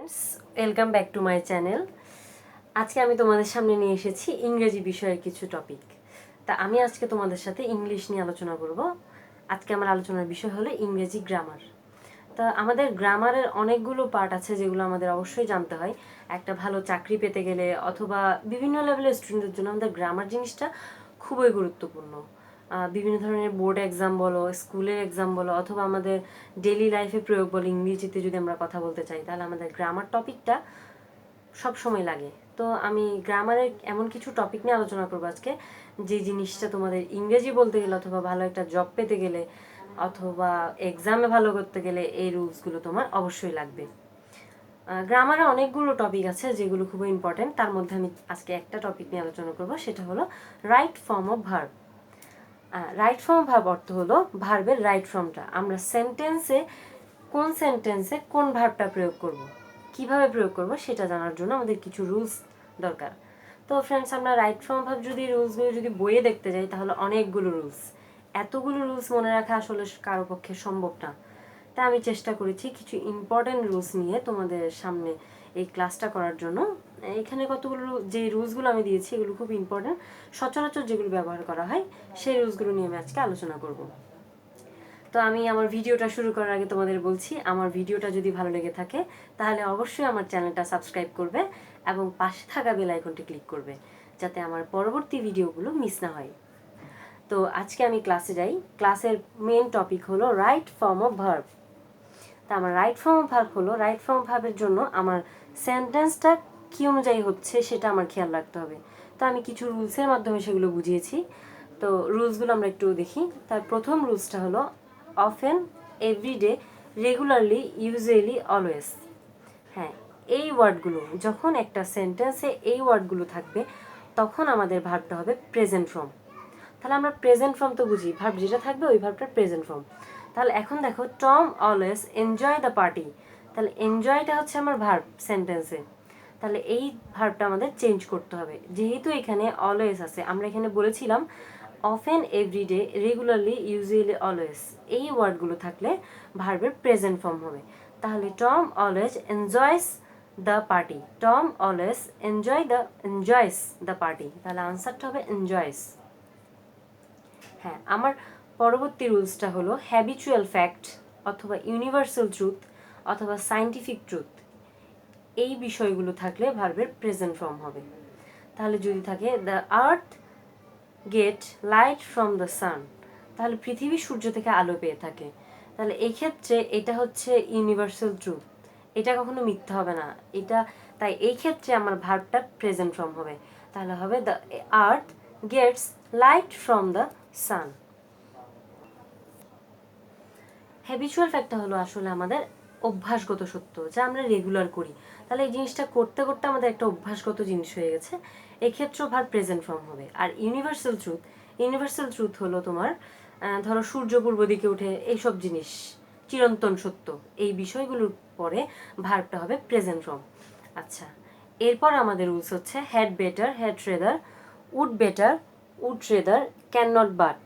Friends, welcome back to my channel. আজকে আমি তোমাদের সামনে নিয়ে এসেছি ইংরেজি বিষয়ের কিছু টপিক। তা আমি আজকে তোমাদের সাথে ইংলিশ নিয়ে আলোচনা করব। আজকে আমার আলোচনার বিষয় হলো ইংরেজি গ্রামার। তা আমাদের গ্রামারের অনেকগুলো পার্ট আছে যেগুলো আমাদের অবশ্যই জানতে হয় একটা ভালো চাকরি পেতে গেলে, অথবা বিভিন্ন লেভেলের স্টুডেন্টদের জন্য আমাদের গ্রামার জিনিসটা খুবই গুরুত্বপূর্ণ। বিভিন্ন ধরনের বোর্ড এক্সাম বলো, স্কুলের এক্সাম বলো, অথবা আমাদের ডেইলি লাইফে প্রয়োগ বলো, ইংরেজিতে যদি আমরা কথা বলতে চাই তাহলে আমাদের গ্রামার টপিকটা সব সময় লাগে। তো আমি গ্রামারের এমন কিছু টপিক নিয়ে আলোচনা করবো আজকে, যে জিনিসটা তোমাদের ইংরেজি বলতে গেলে, অথবা ভালো একটা জব পেতে গেলে, অথবা এক্সামে ভালো করতে গেলে এই রুলসগুলো তোমার অবশ্যই লাগবে। গ্রামারে অনেকগুলো টপিক আছে যেগুলো খুবই ইম্পর্টেন্ট। তার মধ্যে আমি আজকে একটা টপিক নিয়ে আলোচনা করব, সেটা হলো right form of verb. Right form of verb অর্থ হলো ভার্বের রাইট ফর্মটা আমরা সেন্টেন্সে কোন ভার্বটা প্রয়োগ করব, কিভাবে প্রয়োগ করব সেটা জানার জন্য আমাদের কিছু রুলস দরকার। তো ফ্রেন্ডস, আমরা রাইট ফর্ম ভার্ব যদি রুলসগুলো যদি বইয়ে দেখতে যাই তাহলে অনেকগুলো রুলস, এতগুলো রুলস মনে রাখা আসলে কারো পক্ষে সম্ভব না। তাই আমি চেষ্টা করেছি কিছু ইম্পর্টেন্ট রুলস নিয়ে তোমাদের সামনে এই ক্লাসটা করার জন্য। এখানে কতগুলো যে রুলসগুলো আমি দিয়েছি এগুলো খুব ইম্পর্টেন্ট, সচরাচর যেগুলো ব্যবহার করা হয় সেই রুলসগুলো নিয়ে আমি আজকে আলোচনা করব। তো আমি আমার ভিডিওটা শুরু করার আগে তোমাদের বলছি, আমার ভিডিওটা যদি ভালো লেগে থাকে তাহলে অবশ্যই আমার চ্যানেলটা সাবস্ক্রাইব করবে এবং পাশে থাকা বেল আইকনটি ক্লিক করবে, যাতে আমার পরবর্তী ভিডিওগুলো মিস না হয়। তো আজকে আমি ক্লাসে যাই। ক্লাসের মেন টপিক হলো রাইট ফর্ম অফ ভার্ব। তা আমার রাইট ফর্ম অফ ভার্ব হলো, রাইট ফর্ম অফ ভার্বের জন্য আমার সেন্টেন্সটা কী অনুযায়ী হচ্ছে সেটা আমার খেয়াল রাখতে হবে। তো আমি কিছু রুলসের মাধ্যমে সেগুলো বুঝিয়েছি। তো রুলসগুলো আমরা একটু দেখি। তার প্রথম রুলসটা হলো often, everyday, regularly, usually, always. হ্যাঁ, এই ওয়ার্ডগুলো যখন একটা সেন্টেন্সে এই ওয়ার্ডগুলো থাকবে তখন আমাদের ভার্বটা হবে প্রেজেন্ট ফর্ম। তাহলে আমরা প্রেজেন্ট ফর্ম তো বুঝি, ভার্ব যেটা থাকবে ওই ভার্বটার প্রেজেন্ট ফর্ম। তাহলে এখন দেখো, Tom always enjoy the party. তাহলে এনজয়টা হচ্ছে আমার ভার্ব সেন্টেন্সে। তাহলে এই ভার্বটা আমাদের চেঞ্জ করতে হবে। যেহেতু এখানে অলওয়েজ আছে, আমরা এখানে বলেছিলাম often, everyday, regularly, usually, always, এই ওয়ার্ডগুলো থাকলে ভার্বের প্রেজেন্ট ফর্ম হবে। তাহলে Tom always enjoys the party, Tom always enjoys the party, তাহলে আনসারটা হবে এনজয়স। হ্যাঁ, আমার পরবর্তী রুলসটা হলো হ্যাবিচুয়াল ফ্যাক্ট, অথবা ইউনিভার্সাল ট্রুথ, অথবা সায়েন্টিফিক ট্রুথ, এই বিষয়গুলো থাকলে ভার্বের প্রেজেন্ট ফর্ম হবে। তাহলে যদি থাকে the earth get light from the sun, তাহলে পৃথিবী সূর্য থেকে আলো পেয়ে থাকে। তাহলে এই ক্ষেত্রে এটা হচ্ছে ইউনিভার্সাল ট্রুথ, এটা কখনো মিথ্যা হবে না এটা। তাই এই ক্ষেত্রে আমার ভার্বটা প্রেজেন্ট ফর্ম হবে। তাহলে হবে the earth gets light from the sun. Habitual ফ্যাক্টটা হলো আসলে আমাদের অভ্যাসগত সত্য, যা আমরা রেগুলার করি। তাহলে এই জিনিসটা করতে করতে আমাদের একটা অভ্যাসগত জিনিস হয়ে গেছে, এক্ষেত্রেও ভার প্রেজেন্ট ফর্ম হবে। আর ইউনিভার্সাল ট্রুথ হলো তোমার ধরো সূর্য পূর্ব দিকে উঠে, এইসব জিনিস চিরন্তন সত্য, এই বিষয়গুলোর পরে ভার্বটা হবে প্রেজেন্ট ফর্ম। আচ্ছা, এরপর আমাদের রুলস হচ্ছে had better, had rather, would better, would rather, can not but.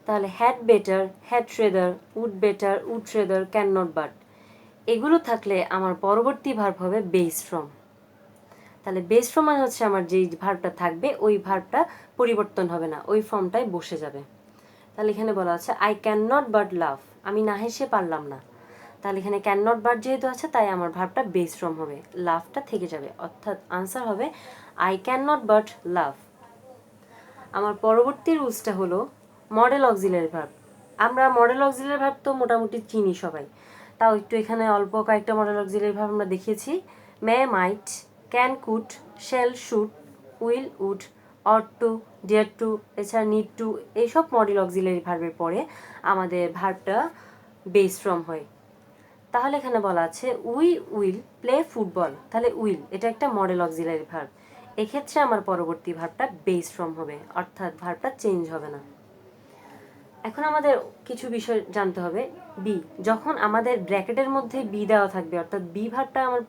তাহলে had better, had rather, would rather, can not but, এগুলো থাকলে আমার পরবর্তী ভার্ব হবে বেস ফর্ম। তাহলে বেস ফর্ম মানে হচ্ছে আমার যেই ভার্বটা থাকবে ওই ভার্বটা পরিবর্তন হবে না, ওই ফর্মটাই বসে যাবে। তাহলে এখানে বলা আছে আই ক্যান নট বাট লাভ, আমি না হেসে পারলাম না। তাহলে এখানে ক্যান নট বাট যেহেতু আছে তাই আমার ভার্বটা বেস ফর্ম হবে, লাভটা থেকে যাবে, অর্থাৎ আনসার হবে আই ক্যান নট বাট লাভ। আমার পরবর্তী রুলসটা হলো মডেল অক্সিলারি ভার্ব। আমরা মডেল অক্সিলারি ভার্ব তো মোটামুটি চিনি সবাই, তাও একটু এখানে অল্প কয়েকটা মডেল অক্সিলারি ভার্ব আমরা দেখিয়েছি। May, might, can, could, shall, should, will, would, ought to, dare to, এছাড়া নিড টু, এইসব মডেল অক্সিলারি ভার্বের পরে আমাদের ভার্বটা বেস ফর্ম হয়। তাহলে এখানে বলা আছে উই উইল প্লে ফুটবল, তাহলে উইল এটা একটা মডেল অক্সিলারি ভার্ব, এক্ষেত্রে আমার পরবর্তী ভার্বটা বেস ফর্ম হবে, অর্থাৎ ভার্বটা চেঞ্জ হবে না। এখন আমাদের কিছু বিষয় জানতে হবে। বি, যখন আমাদের ব্র্যাকেটের মধ্যে বি দেওয়া থাকবে, অর্থাৎ বি ভার্বটা আমার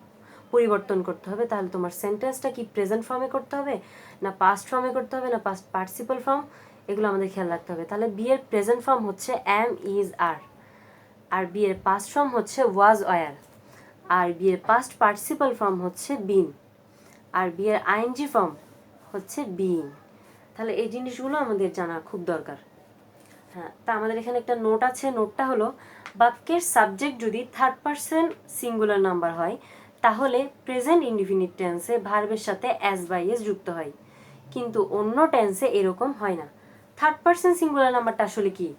পরিবর্তন করতে হবে, তাহলে তোমার সেন্টেন্সটা কি প্রেজেন্ট ফর্মে করতে হবে, না পাস্ট ফর্মে করতে হবে, না পাস্ট পার্টিসিপল ফর্ম, এগুলো আমাদের খেয়াল রাখতে হবে। তাহলে বি এর প্রেজেন্ট ফর্ম হচ্ছে অ্যাম, ইজ, আর, আর বি এর পাস্ট ফর্ম হচ্ছে ওয়াজ, ওয়ার। আর বি এর পাস্ট পার্টিসিপাল ফর্ম হচ্ছে বিন, আর বি এর আইএনজি ফর্ম হচ্ছে বিইং। তাহলে এই জিনিসগুলো আমাদের জানা খুব দরকার। হ্যাঁ, তা আমাদের এখানে একটা নোট আছে। নোটটা হলো বাক্যের সাবজেক্ট যদি থার্ড পারসন সিঙ্গুলার নাম্বার হয় তাহলে প্রেজেন্ট ইনডিফিনিট টেন্সে ভার্বের সাথে অ্যাজ বা ইয়েস যুক্ত হয়, কিন্তু অন্য টেন্সে এরকম হয় না। থার্ড পারসন সিঙ্গুলার নাম্বারটা আসলে কি?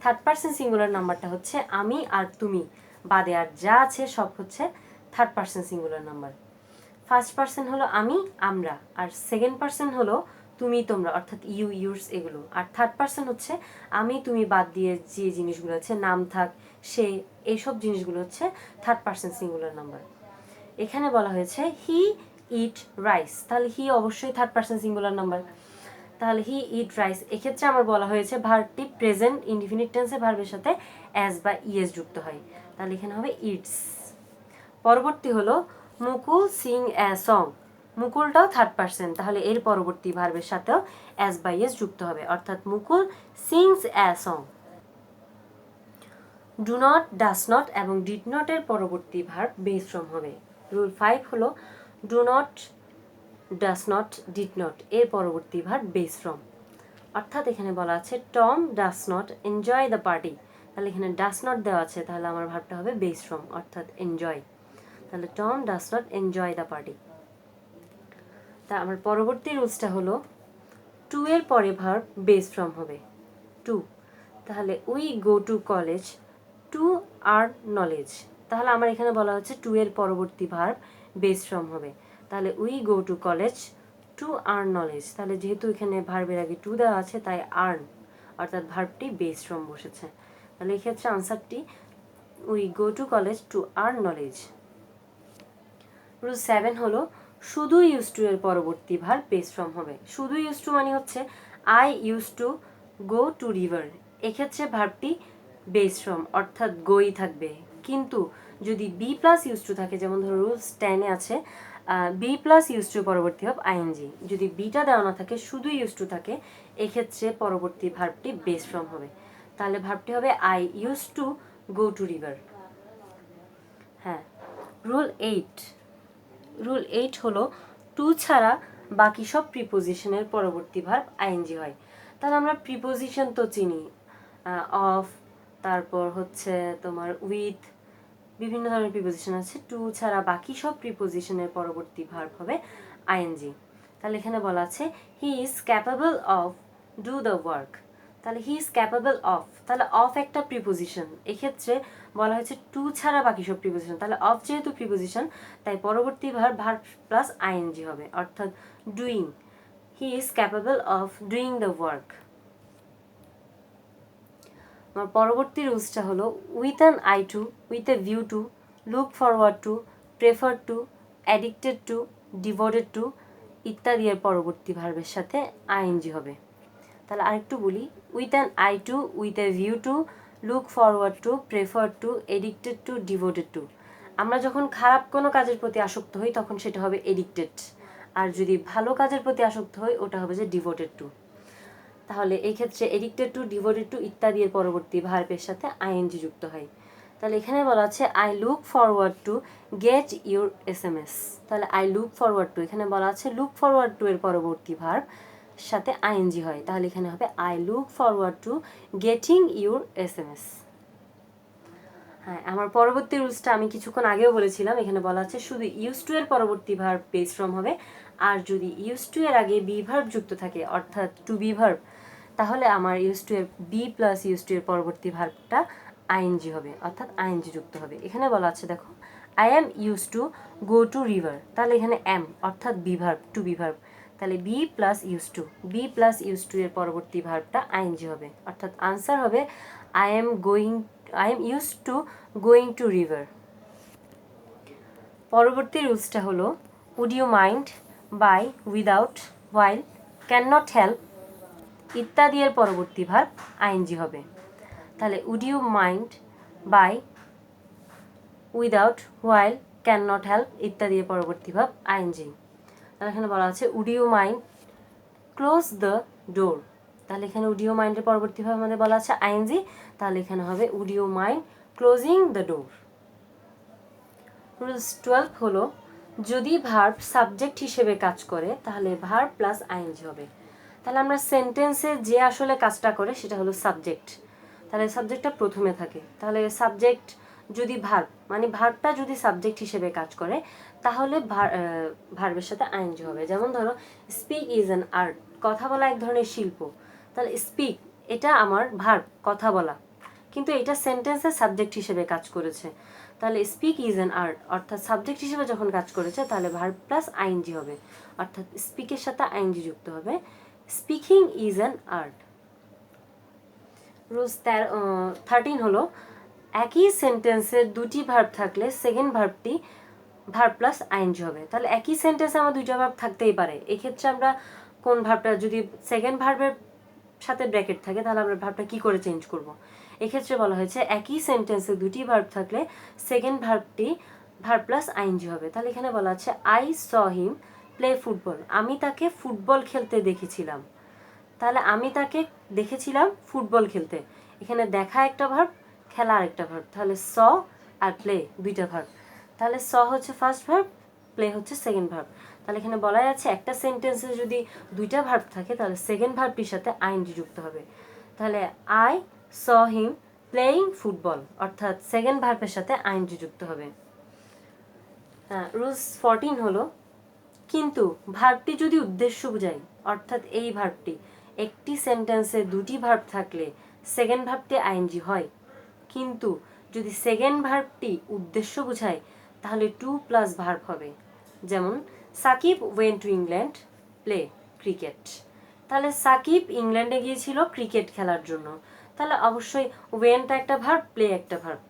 থার্ড পারসন সিঙ্গুলার নাম্বারটা হচ্ছে আমি আর তুমি বাদে আর যা আছে সব হচ্ছে third person singular number. First person হলো আমি, আমরা, আর সেকেন্ড পারসন হলো তুমি, তোমরা, অর্থাৎ ইউ, ইউর্স এগুলো। আর থার্ড পারসন হচ্ছে আমি তুমি বাদ দিয়ে যে জিনিসগুলো আছে, নাম থাক, সে, এইসব জিনিসগুলো হচ্ছে থার্ড পারসন সিঙ্গুলার নাম্বার। এখানে বলা হয়েছে হি ইট রাইস, তাহলে হি অবশ্যই থার্ড পারসন সিঙ্গুলার নাম্বার। তাহলে হি ইট রাইস, এক্ষেত্রে আমার বলা হয়েছে ভার্বটি প্রেজেন্ট ইনডিফিনিট টেন্সে ভার্বের সাথে অ্যাজ বা ইএস যুক্ত হয়, তাহলে এখানে হবে ইটস। পরবর্তী হলো মুকুল সিং অ্যা সং, মুকুলটাও থার্ড পারসন, তাহলে এর পরবর্তী ভার্বের সাথেও অ্যাজ বা ইএস যুক্ত হবে, অর্থাৎ Mukul sings a song. Do not, does not এবং ডিড নট এর পরবর্তী ভার্ব বেস ফ্রম হবে। রুল 5 হলো do not, does not, did not এর পরবর্তী ভার্ব বেস ফ্রম। অর্থাৎ এখানে বলা আছে Tom does not enjoy the party, তাহলে এখানে ডাস নট দেওয়া আছে, তাহলে আমার ভার্বটা হবে বেস ফ্রম, অর্থাৎ এনজয়। তাহলে Tom does not enjoy the party. তা আমার পরবর্তী রুলসটা হলো টু এর পরে ভার্ব বেস ফ্রম হবে, টু। তাহলে we go to college to earn knowledge, তাহলে আমার এখানে বলা হচ্ছে টু এর পরবর্তী ভার্ব বেস ফ্রম হবে, তাহলে we go to college to earn knowledge, তাহলে যেহেতু এখানে ভার্বের আগে টু দেওয়া আছে তাই আর্ন, অর্থাৎ ভার্বটি বেস ফ্রম বসেছে, তাহলে এক্ষেত্রে আনসারটি we go to college to earn knowledge. Rule 7 হলো শুধু ইউজ টু এর পরবর্তী ভার্ব বেস ফ্রম হবে। শুধু ইউজ টু মানে হচ্ছে I use to go to river, এক্ষেত্রে ভার্বটি বেস ফ্রম অর্থাৎ গোই থাকবে, কিন্তু যদি বি প্লাস ইউজ টু থাকে, যেমন ধরো রুলস 10-এ আছে বি প্লাস ইউজ টু পরবর্তী ভার্ব আইএনজি, যদি বিটা দেওয়া না থাকে শুধু ইউজ টু থাকে, এক্ষেত্রে পরবর্তী ভার্বটি বেস ফ্রম হবে, তাহলে ভার্বটি হবে I use to go to river. হ্যাঁ, রুল 8, রুল 8 হলো টু ছাড়া বাকি সব প্রিপোজিশনের পরবর্তী ভার্ব আইএনজি হয়। তাহলে আমরা প্রিপোজিশন তো চিনি, অফ, তারপর হচ্ছে তোমার উইথ, বিভিন্ন ধরনের প্রিপোজিশন আছে। টু ছাড়া বাকি সব প্রিপোজিশনের পরবর্তী ভার্ব হবে আইএনজি। তাহলে এখানে বলা আছে হি is capable of do the work, তাহলে হি ইজ ক্যাপেবল অফ, তাহলে অফ একটা প্রিপোজিশন, এক্ষেত্রে বলা হয়েছে টু ছাড়া বাকি সব প্রিপোজিশন, তাহলে অফ যেহেতু প্রিপোজিশন তাই পরবর্তী ভার্ব ভার্ব প্লাস আইএনজি হবে, অর্থাৎ doing, he is capable of doing the work. আমার পরবর্তী রুলসটা হলো with an eye to, with a view to, look forward to, prefer to, addicted to, devoted to ইত্যাদি এর পরবর্তী ভার্বের সাথে আইএনজি হবে। তাহলে আরেকটু বলি, with an eye to, with a view to, look forward to, prefer to, addicted to, devoted to. আমরা যখন খারাপ কোনো কাজের প্রতি আসক্ত হই তখন সেটা হবে এডিক্টেড, আর যদি ভালো কাজের প্রতি আসক্ত হই ওটা হবে যে ডিভোটেড টু। তাহলে এই ক্ষেত্রে এডিক্টেড টু, ডিভোটেড টু ইত্যাদি এর পরবর্তী ভার্বের সাথে আইএনজি যুক্ত হয়। তাহলে এখানে বলা আছে I look forward to get your SMS, তাহলে আই লুক ফরওয়ার্ড টু, এখানে বলা আছে লুক ফরওয়ার্ড টু এর পরবর্তী ভার্ব সাথে আইএনজি হয়, তাহলে এখানে হবে I look forward two getting your SMS। হ্যাঁ, আমার পরবর্তী রুলসটা আমি কিছুক্ষণ আগেও বলেছিলাম, এখানে বলা আছে শুধু ইউজ টু এর পরবর্তী ভার্ব বেস ফ্রম হবে, আর যদি ইউজ টু এর আগে বি ভার্ব যুক্ত থাকে অর্থাৎ টু বি ভার্ব, তাহলে আমার ইউজ টু এর বি প্লাস ইউজ টু এর পরবর্তী ভার্বটা আইএনজি হবে, অর্থাৎ আইএনজি যুক্ত হবে। এখানে বলা আছে দেখো I am use to go to river, তাহলে এখানে অ্যাম অর্থাৎ be verb, to be verb, তাহলে be plus use to, be plus use to এর পরবর্তী ভার্বটা আইএনজি হবে, অর্থাৎ আনসার হবে I am going, I am use to going to river. পরবর্তী রুলসটা হলো would you mind, by, without, while, can not help ইত্যাদি এর পরবর্তী ভার্ব আইএনজি হবে। তাহলে would you mind, by, without, while, can not help ইত্যাদি এর পরবর্তী ভার্ব আইএনজি। তাহলে এখানে বলা আছে would you mind close the door, তাহলে এখানে উড ইউ মাইন্ডের পরবর্তী ভার্ব আমাদের বলা আছে আইএনজি, তাহলে এখানে হবে would you mind closing the door. Rules 12 হলো যদি ভার্ব সাবজেক্ট হিসেবে কাজ করে তাহলে ভার্ব প্লাস আইএনজি হবে। তাহলে আমরা সেন্টেন্সে যে আসলে কাজটা করে সেটা হলো সাবজেক্ট, তাহলে সাবজেক্টটা প্রথমে থাকে। তাহলে সাবজেক্ট যদি ভার্ব মানে ভার্বটা যদি সাবজেক্ট হিসেবে কাজ করে তাহলে ভার্বের সাথে আইএনজি হবে। যেমন ধরো স্পিক ইজ অ্যান আর্ট, কথা বলা এক ধরনের শিল্প। তাহলে স্পিক এটা আমার ভার্ব, কথা বলা, কিন্তু এটা সেন্টেন্সের সাবজেক্ট হিসেবে কাজ করেছে। তাহলে স্পিক ইজ অ্যান আর্ট অর্থাৎ সাবজেক্ট হিসেবে যখন কাজ করেছে তাহলে ভার্ব প্লাস আইএনজি হবে, অর্থাৎ স্পিকের সাথে আইএনজি যুক্ত হবে। Speaking is an art. Rules 13 হলো একই সেন্টেন্সে দুটি ভার্ব থাকলে সেকেন্ড ভার্বটি ভার্ব প্লাস আইএনজি হবে। তাহলে একই সেন্টেন্সে আমার দুইটা ভার্ব থাকতেই পারে, এক্ষেত্রে আমরা কোন ভার্বটা, যদি সেকেন্ড ভার্বের সাথে ব্র্যাকেট থাকে তাহলে আমরা ভার্বটা কি করে চেঞ্জ করব। এক্ষেত্রে বলা হয়েছে একই সেন্টেন্সে দুটি ভার্ব থাকলে সেকেন্ড ভার্বটি ভার্ব প্লাস আইএনজি হবে। তাহলে এখানে বলা আছে I saw him play football, আমি তাকে ফুটবল খেলতে দেখেছিলাম। তাহলে আমি তাকে দেখেছিলাম ফুটবল খেলতে, এখানে দেখা একটা ভার্ব, খেলা আরেকটা ভার্ব। তাহলে স আর প্লে দুইটা ভার্ব। তাহলে স হচ্ছে ফার্স্ট ভার্ব, প্লে হচ্ছে সেকেন্ড ভার্ব। তাহলে এখানে বলা যাচ্ছে একটা সেন্টেন্সে যদি দুইটা ভার্ব থাকে তাহলে সেকেন্ড ভার্বটির সাথে আইএনজি যুক্ত হবে। তাহলে I saw him playing football অর্থাৎ সেকেন্ড ভার্বের সাথে আইএনজি যুক্ত হবে। রুলস 14 হলো কিন্তু ভার্বটি যদি উদ্দেশ্য বোঝায়, অর্থাৎ এই ভার্বটি একটি সেন্টেন্সে দুটি ভার্ব থাকলে সেকেন্ড ভার্বটি আইএনজি হয়, কিন্তু যদি সেকেন্ড ভার্বটি উদ্দেশ্য বোঝায় তাহলে টু প্লাস ভার্ব হবে। যেমন Sakib went to England play cricket. তাহলে সাকিব ইংল্যান্ডে গিয়েছিল ক্রিকেট খেলার জন্য, তাহলে অবশ্যই ওয়েন্টটা একটা ভার্ব, প্লে একটা ভার্ব,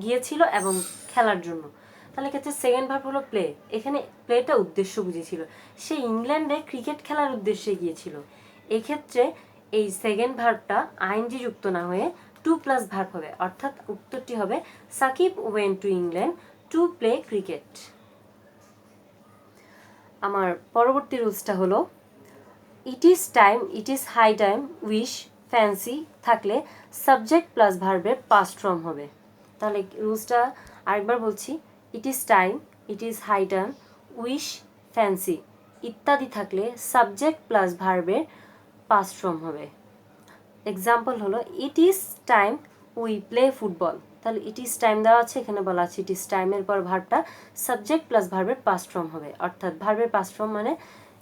গিয়েছিল এবং খেলার জন্য। তাহলে ক্ষেত্রে সেকেন্ড ভার্ব হলো প্লে, এখানে প্লেটা উদ্দেশ্য বুঝেছিল, সে ইংল্যান্ডে ক্রিকেট খেলার উদ্দেশ্যে গিয়েছিল। এক্ষেত্রে এই সেকেন্ড ভার্বটা আইএনজি যুক্ত না হয়ে টু প্লাস ভার্ব হবে, অর্থাৎ উত্তরটি হবে Sakib went to England to play cricket. আমার পরবর্তী রুলসটা হলো it is time, it is high time, wish, fancy থাকলে সাবজেক্ট প্লাস ভার্বের পাস্ট ফর্ম হবে। তাহলে রুলসটা আরেকবার বলছি, it is time, it is high time, wish, fancy ইত্যাদি থাকলে সাবজেক্ট প্লাস ভার্বের পাস্ট ফর্ম হবে। এক্সাম্পল হলো it is time we play football. তাহলে ইট ইজ টাইম দেওয়া আছে, এখানে বলা আছে ইট ইজ টাইমের পর ভার্বটা সাবজেক্ট প্লাস ভার্বের পাস্ট ফর্ম হবে, অর্থাৎ ভার্বের পাস্ট ফর্ম মানে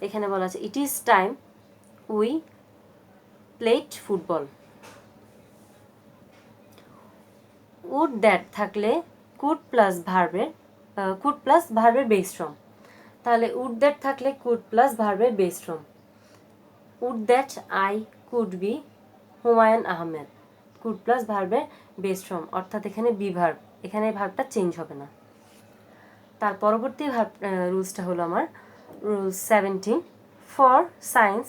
এখানে বলা আছে it is time we played football. Would that থাকলে কুড প্লাস ভার্বের বেস ফর্ম। তাহলে উড দ্যাট থাকলে কুড প্লাস ভার্বের base form. Would that I could be Humayun Ahmed, could plus ভার্বের বেস ফর্ম, অর্থাৎ এখানে বি ভার্ব, এখানে ভার্বটা চেঞ্জ হবে না। তার পরবর্তী রুলসটা হলো আমার rules 17, for since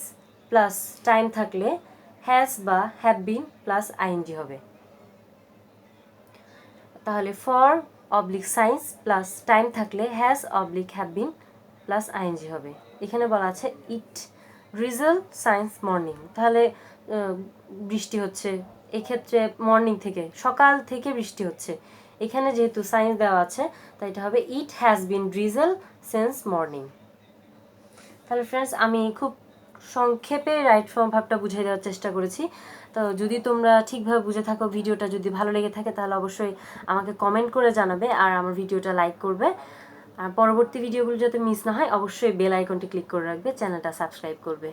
plus time থাকলে হ্যাজ বা হ্যাভ বিন প্লাস আইএনজি হবে। তাহলে for oblique since plus time থাকলে has oblique have been plus ING হবে। এখানে বলা আছে ইট রিজল সায়েন্স মর্নিং, তাহলে বৃষ্টি হচ্ছে, এক্ষেত্রে মর্নিং থেকে সকাল থেকে বৃষ্টি হচ্ছে, এখানে যেহেতু সায়েন্স দেওয়া আছে তাই এটা হবে it has been Rizal since morning. তাহলে ফ্রেন্ডস আমি খুব সংক্ষেপে রাইট ফর্ম ভাবটা বুঝিয়ে দেওয়ার চেষ্টা করেছি। তো যদি তোমরা ঠিকভাবে বুঝে থাকো, ভিডিওটা যদি ভালো লেগে থাকে তাহলে অবশ্যই আমাকে কমেন্ট করে জানাবে আর আমার ভিডিওটা লাইক করবে। আর পরবর্তী ভিডিওগুলো যাতে মিস না হয় অবশ্যই বেল আইকনটি ক্লিক করে রাখবে, চ্যানেলটা সাবস্ক্রাইব করবে।